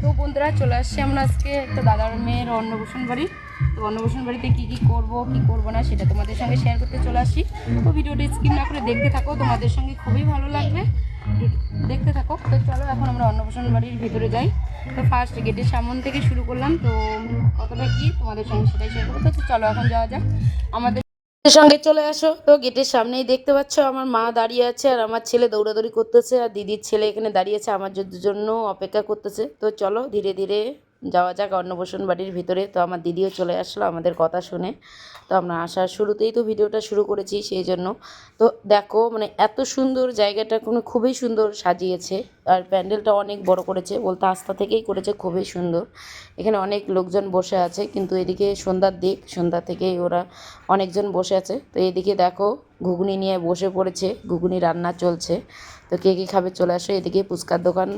তো বন্ধুরা চলে আসছি আমরা আজকে একটা দাদার মেয়ের অন্নপ্রাশন বাড়ি। তো অন্নপ্রাশন বাড়িতে কী করবো না সেটা তোমাদের সঙ্গে শেয়ার করতে চলে আসি। তো ভিডিওটি স্কিপ না করে দেখতে থাকো, তোমাদের সঙ্গে খুবই ভালো লাগবে, দেখতে থাকো। তো চলো এখন আমরা অন্নপ্রাশন বাড়ির ভিতরে যাই। তো ফার্স্ট গেটের সামন থেকে শুরু করলাম, তো কতটা কি তোমাদের সঙ্গে সেটাই শেয়ার করবো। তো চলো এখন যাওয়া যাক, আমাদের সঙ্গে চলে আসো। তো গেটের সামনেই দেখতে পাচ্ছ আমার মা দাঁড়িয়ে আছে আর আমার ছেলে দৌড়াদৌড়ি করতেছে, আর দিদির ছেলে এখানে দাঁড়িয়ে আছে আমার জন্য অপেক্ষা করতেছে। তো চলো ধীরে ধীরে যাওয়া যাক অন্নপ্রাশন বাড়ির ভিতরে। তো আমার দিদিও চলে আসলো আমাদের কথা শুনে। তো আমরা আসার শুরুতেই তো ভিডিওটা শুরু করেছি সেই জন্য। তো দেখো মানে এত সুন্দর জায়গাটা, খুবই সুন্দর সাজিয়েছে, আর প্যান্ডেলটা অনেক বড় করেছে, বলতে আস্থা থেকেই করেছে, খুবই সুন্দর। এখানে অনেক লোকজন বসে আছে, কিন্তু এদিকে সন্ধ্যার দিক, সন্ধ্যা থেকেই ওরা অনেকজন বসে আছে। তো এদিকে দেখো ঘুগনি নিয়ে বসে পড়েছে, ঘুগনি রান্না চলছে। তো কে কী খাবে চলে আসে। এদিকে ফুচকার দোকান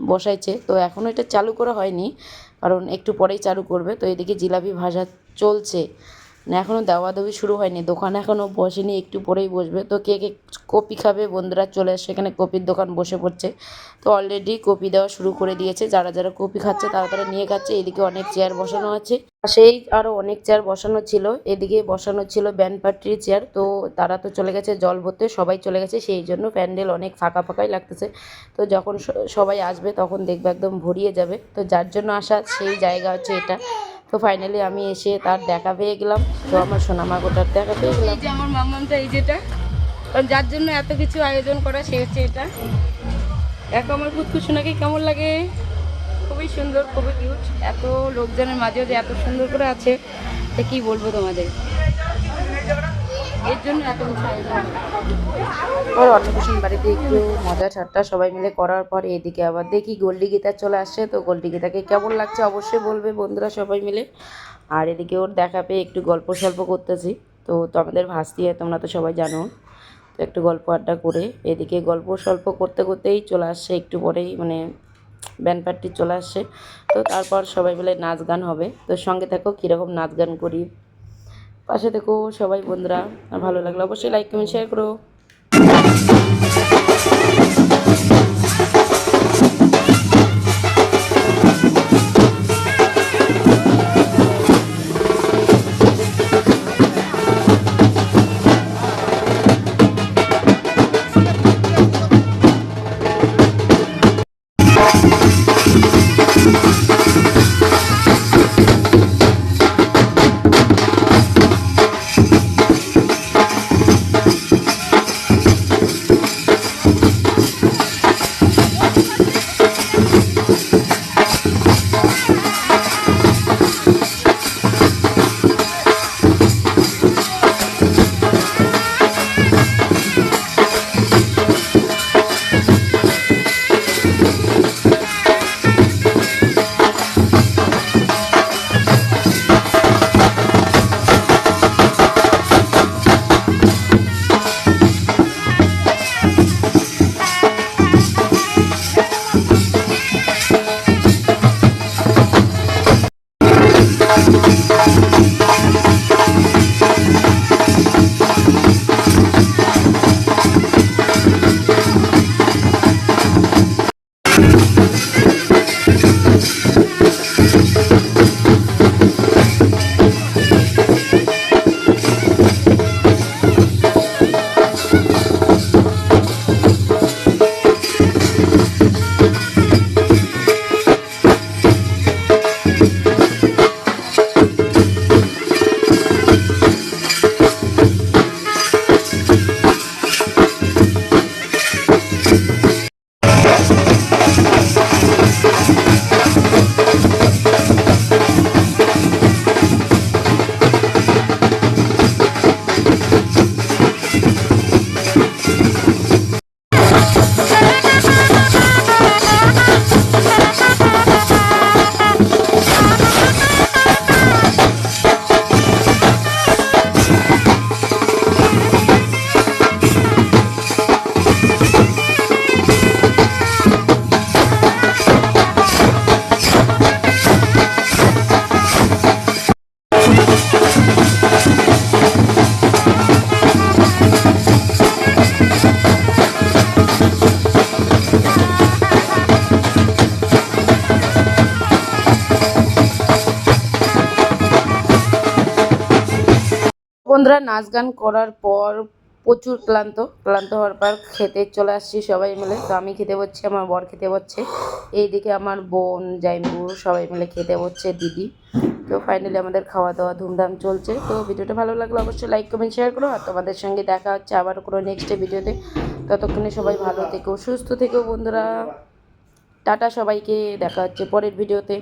বসাইছে, তো এখনও এটা চালু করা হয়নি, কারণ একটু পরেই চালু করবে। তো এদিকে জিলাপি ভাজা চলছে, না এখনও দেওয়াদেওয়ি শুরু হয়নি, দোকান এখনও বসেনি, একটু পরেই বসবে। তো কে কে কপি খাবে বন্ধুরা চলে আসে, এখানে কপির দোকান বসে পড়ছে। তো অলরেডি কপি দেওয়া শুরু করে দিয়েছে, যারা যারা কপি খাচ্ছে তারা তারা নিয়ে খাচ্ছে। এদিকে অনেক চেয়ার বসানো আছে, সেই আরও অনেক চেয়ার বসানো ছিল, এদিকে বসানো ছিল ব্যান্ড পার্টির চেয়ার। তো তারা তো চলে গেছে জল ভরতে, সবাই চলে গেছে, সেই জন্য প্যান্ডেল অনেক ফাঁকা ফাঁকাই লাগতেছে। তো যখন সবাই আসবে তখন দেখবে একদম ভরিয়ে যাবে। তো যার জন্য আসা সেই জায়গা হচ্ছে এটা। তো ফাইনালি আমি এসে তার দেখা পেয়ে গেলাম, তো আমার সোনামাগোটার দেখা পেয়ে গেলাম। এই যে আমার মামামটা, এই যেটা, কারণ যার জন্য এত কিছু আয়োজন করা সে হচ্ছে এটা। দেখো আমার পুচকু সোনাকে কেমন লাগে, খুবই সুন্দর, খুবই কিউট। এত লোকজনের মাঝেও যে এত সুন্দর করে আছে, তা কী বলবো তোমাদের, এর জন্য এত কিছু আয়োজন। আর অন্নপ্রাশন বাড়িতে একটু মজা ঠাট্টা সবাই মিলে করার পরে এদিকে আবার দেখি গোল্ডি গীতা চলে আসছে। তো গোল্ডি গীতাকে কেমন লাগছে অবশ্যই বলবে বন্ধুরা সবাই মিলে। আর এদিকে ওর দেখা পেয়ে একটু গল্প সল্প করতেছি। তো আমাদের ভাস্তি, তোমরা তো সবাই জানো। তো একটু গল্প আড্ডা করে এদিকে গল্প সল্প করতে করতেই চলে আসছে, একটু পরেই মানে ব্যান্ড পার্টি চলে আসছে। তো তারপর সবাই মিলে নাচ গান হবে। তো সঙ্গে থাকো কীরকম নাচ গান করি, পাশে থেকো সবাই বন্ধুরা। আর ভালো লাগলে অবশ্যই লাইক কমেন্ট শেয়ার করো। বন্ধুরা নাচ গান করার পর প্রচুর ক্লান্ত হওয়ার পর খেতে চলে আসছি সবাই মিলে। তো আমি খেতে বসছি, আমার বর খেতে বসছে, এইদিকে আমার বোন জাইম্বু সবাই মিলে খেতে বসছে, দিদি। তো ফাইনালি আমাদের খাওয়া দাওয়া ধুমধাম চলছে। তো ভিডিওটা ভালো লাগলে অবশ্যই লাইক কমেন্ট শেয়ার করো। আর তোমাদের সঙ্গে দেখা হচ্ছে আবার কোনো নেক্সট ভিডিওতে। ততক্ষণে সবাই ভালো থেকো, সুস্থ থেকো বন্ধুরা। টাটা সবাইকে, দেখা হচ্ছে পরের ভিডিওতে।